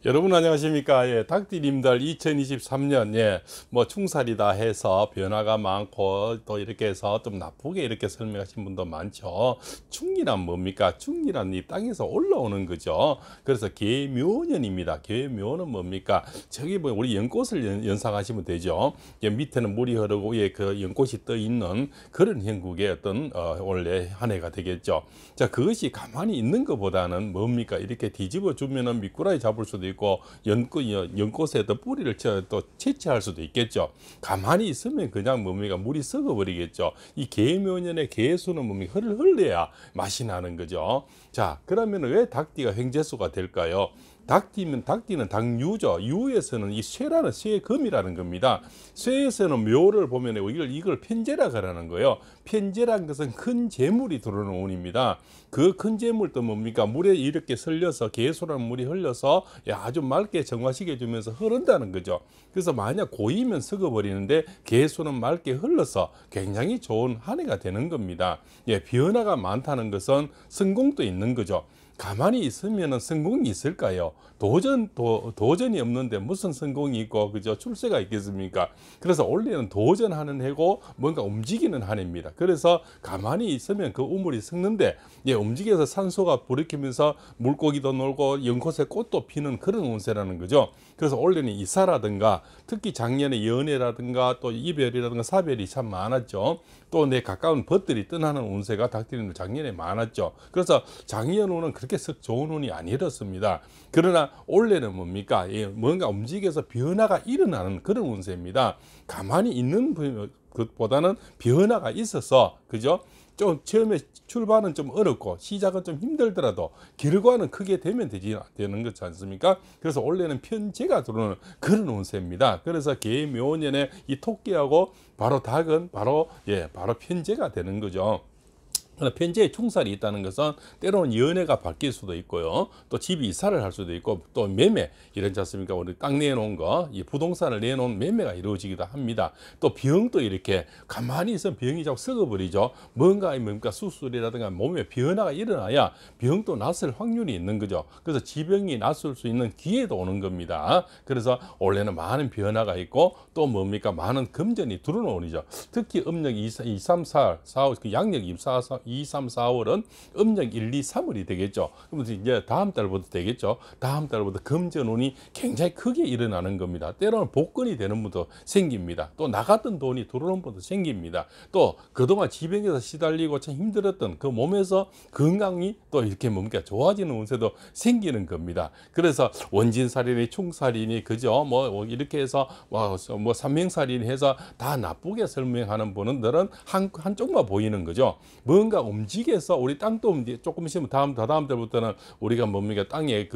여러분 안녕하십니까? 예, 닭띠님들 2023년 뭐 충살이다 해서 변화가 많고 또 이렇게 해서 좀 나쁘게 이렇게 설명하신 분도 많죠. 충이란 뭡니까? 충이란 이 땅에서 올라오는 거죠. 그래서 계묘년입니다. 계묘는 뭡니까? 저기 뭐 우리 연꽃을 연상하시면 되죠. 예, 밑에는 물이 흐르고 그 연꽃이 떠 있는 그런 형국의 어떤 원래 한 해가 되겠죠. 자, 그것이 가만히 있는 것보다는 뭡니까? 이렇게 뒤집어 주면은 미꾸라지 잡을 수도 있고 연꽃에 또 뿌리를 또 채취할 수도 있겠죠. 가만히 있으면 그냥 뭡니까 물이 썩어버리겠죠. 이 계묘년의 계수는 뭡니까 흘러야 맛이 나는 거죠. 자, 그러면 왜 닭띠가 횡재수가 될까요? 닭띠는 당유죠. 유에서는 이 쇠라는 쇠금이라는 겁니다. 쇠에서는 묘를 보면 이걸 편재라 그러는 거예요. 편재란 것은 큰 재물이 들어오는 운입니다. 그 큰 재물도 뭡니까? 물에 이렇게 설려서 계수라는 물이 흘려서 아주 맑게 정화시켜 주면서 흐른다는 거죠. 그래서 만약 고이면 썩어버리는데 계수는 맑게 흘러서 굉장히 좋은 한 해가 되는 겁니다. 변화가 많다는 것은 성공도 있는 거죠. 가만히 있으면 성공이 있을까요? 도전이 없는데 무슨 성공이 있고, 그죠? 출세가 있겠습니까? 그래서 올해는 도전하는 해고 뭔가 움직이는 한 해입니다. 그래서 가만히 있으면 그 우물이 썩는데, 움직여서 산소가 불이키면서 물고기도 놀고 연꽃에 꽃도 피는 그런 운세라는 거죠. 그래서 올해는 이사라든가 특히 작년에 연애라든가 또 이별이라든가 사별이 참 많았죠. 또 내 가까운 벗들이 떠나는 운세가 닭띠는 작년에 많았죠. 그래서 작년 운은 그렇게 썩 좋은 운이 아니었습니다. 그러나 올해는 뭡니까? 뭔가 움직여서 변화가 일어나는 그런 운세입니다. 가만히 있는 것보다는 변화가 있어서, 그죠? 좀 처음에 출발은 좀 어렵고 시작은 좀 힘들더라도 결과는 크게 되면 되는 거지 않습니까? 그래서 올해는 편재가 들어오는 그런 운세입니다. 그래서 계묘년에 이 토끼하고 바로 닭은 바로 편재가 되는 거죠. 편지에 충살이 있다는 것은 때로는 연애가 바뀔 수도 있고요. 또 집이 이사를 할 수도 있고 또 매매 이런지 않습니까? 우리 땅 내놓은 거, 이 부동산을 내놓은 매매가 이루어지기도 합니다. 또 병도 이렇게 가만히 있으면 병이 자꾸 썩어버리죠. 뭔가 수술이라든가 몸에 변화가 일어나야 병도 낫을 확률이 있는 거죠. 그래서 지병이 낫을 수 있는 기회도 오는 겁니다. 그래서 올해는 많은 변화가 있고 또 뭡니까? 많은 금전이 들어오는 운이죠. 특히 음력 2, 3, 4, 4, 그 양력 2, 3, 4월은 음력 1, 2, 3월이 되겠죠. 그럼 이제 다음 달부터 되겠죠. 다음 달부터 금전운이 굉장히 크게 일어나는 겁니다. 때로는 복권이 되는 분도 생깁니다. 또 나갔던 돈이 들어오는 분도 생깁니다. 또 그동안 지병에서 시달리고 참 힘들었던 그 몸에서 건강이 또 이렇게 뭡니까 좋아지는 운세도 생기는 겁니다. 그래서 원진살인이 충살인이 그죠. 뭐 이렇게 해서 뭐 삼명살인이 해서 다 나쁘게 설명하는 분들은 한쪽만 보이는 거죠. 뭔가 움직여서 우리 땅도 조금 있으면 다음 달부터는 우리가 뭡니까 땅에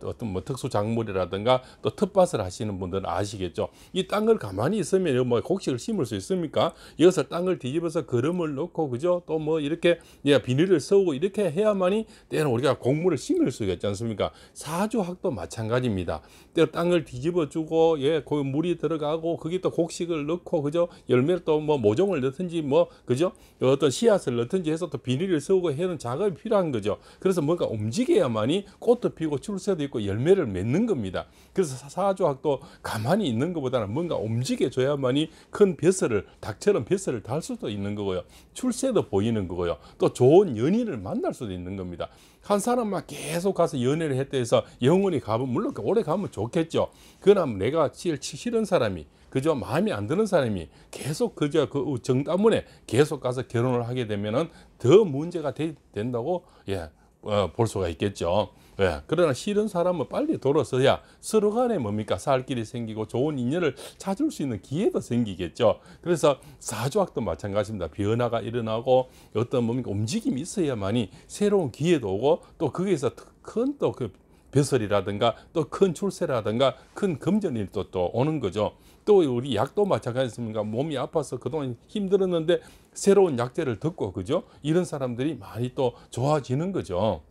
어떤 뭐 특수 작물이라든가 또 텃밭을 하시는 분들은 아시겠죠. 이 땅을 가만히 있으면 뭐 곡식을 심을 수 있습니까? 여기서 땅을 뒤집어서 거름을 넣고 그죠. 또 뭐 이렇게 비닐을 씌우고 이렇게 해야만이 때는 우리가 곡물을 심을 수가 있지 않습니까? 사주학도 마찬가지입니다. 때로 땅을 뒤집어 주고 거기 물이 들어가고 거기 또 곡식을 넣고 그죠. 열매를 또 뭐 모종을 넣든지 뭐 그죠. 어떤 씨앗을 넣든지 해서 또 비닐을 씌우고 하는 작업이 필요한 거죠. 그래서 뭔가 움직여야만이 꽃도 피고 출세도 있고 열매를 맺는 겁니다. 그래서 사주학도 가만히 있는 것보다는 뭔가 움직여줘야만이 큰 벼슬을 닭처럼 벼슬을 달 수도 있는 거고요. 출세도 보이는 거고요. 또 좋은 연인을 만날 수도 있는 겁니다. 한 사람만 계속 가서 연애를 했다 해서 영원히 가면 물론 오래 가면 좋겠죠. 그러나 내가 싫은 사람이 그저 마음에 안 드는 사람이 계속 그저 그 정 때문에 계속 가서 결혼을 하게 되면은 더 문제가 된다고 볼 수가 있겠죠. 그러나 싫은 사람은 빨리 돌아서야 서로 간에 뭡니까 살 길이 생기고 좋은 인연을 찾을 수 있는 기회도 생기겠죠. 그래서 사주학도 마찬가지입니다. 변화가 일어나고 어떤 뭡니까 움직임이 있어야만이 새로운 기회도 오고 또 거기에서 큰 또 그 벼슬이라든가 또 큰 출세라든가 큰 금전이 또 오는 거죠. 또 우리 약도 마찬가지입니다. 몸이 아파서 그동안 힘들었는데 새로운 약재를 듣고 그죠? 이런 사람들이 많이 또 좋아지는 거죠.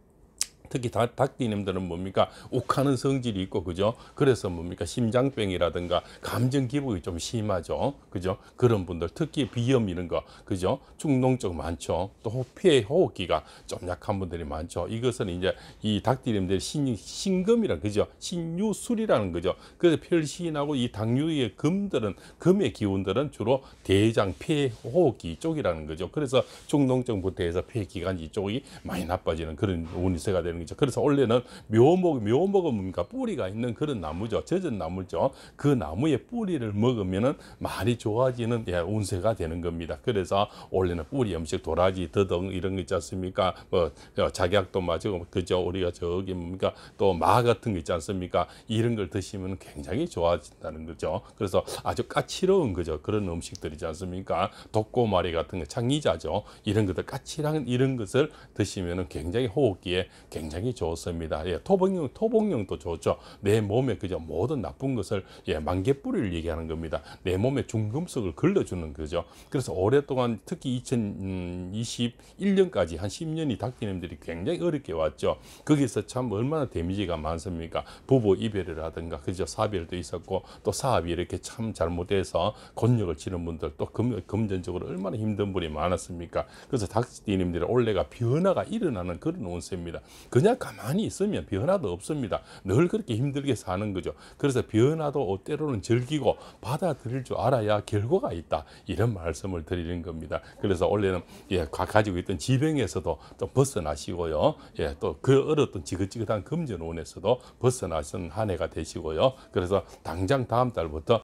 특히 닭띠님들은 뭡니까? 욱하는 성질이 있고, 그죠? 그래서 뭡니까? 심장병이라든가 감정 기복이 좀 심하죠. 그죠? 그런 분들, 특히 비염 이런 거, 그죠? 중농증 많죠. 또 폐 호흡기가 좀 약한 분들이 많죠. 이것은 이제 이 닭띠님들의 신금이라, 그죠? 신유술이라는 거죠. 그래서 혈신하고 이 당류의 금의 기운들은 주로 대장, 폐, 호흡기 쪽이라는 거죠. 그래서 중농증부터 해서 폐 기관지 쪽이 많이 나빠지는 그런 운세가 되는 거죠. 그래서 원래는 묘목은 뭡니까? 뿌리가 있는 그런 나무죠. 젖은 나무죠. 그 나무의 뿌리를 먹으면은 많이 좋아지는 운세가 되는 겁니다. 그래서 원래는 뿌리 음식, 도라지, 더덕 이런 거 있지 않습니까? 뭐 작약도 맞고, 그죠? 우리가 저기 뭡니까? 또 마 같은 거 있지 않습니까? 이런 걸 드시면 굉장히 좋아진다는 거죠. 그래서 아주 까칠한 거죠. 그런 음식들이지 않습니까? 독고마리 같은 거, 창이자죠. 이런 것들 까칠한 이런 것을 드시면 굉장히 호흡기에 굉장히 좋습니다. 예, 토복령도 좋죠. 내 몸에 그저 모든 나쁜 것을 만개뿌리를 얘기하는 겁니다. 내 몸에 중금속을 걸러주는 거죠. 그래서 오랫동안 특히 2021년까지 한 10년이 닭띠님들이 굉장히 어렵게 왔죠. 거기서 참 얼마나 데미지가 많습니까? 부부 이별을 하든가, 그죠? 사별도 있었고, 또 사업이 이렇게 참 잘못돼서 곤욕을 치는 분들, 또 금전적으로 얼마나 힘든 분이 많았습니까? 그래서 닭띠님들이 올해가 변화가 일어나는 그런 운세입니다. 그냥 가만히 있으면 변화도 없습니다. 늘 그렇게 힘들게 사는 거죠. 그래서 변화도 때로는 즐기고 받아들일 줄 알아야 결과가 있다. 이런 말씀을 드리는 겁니다. 그래서 원래는 가지고 있던 지병에서도 좀 벗어나시고요. 또 그 어렸던 지긋지긋한 금전운에서도 벗어나신 한 해가 되시고요. 그래서 당장 다음 달부터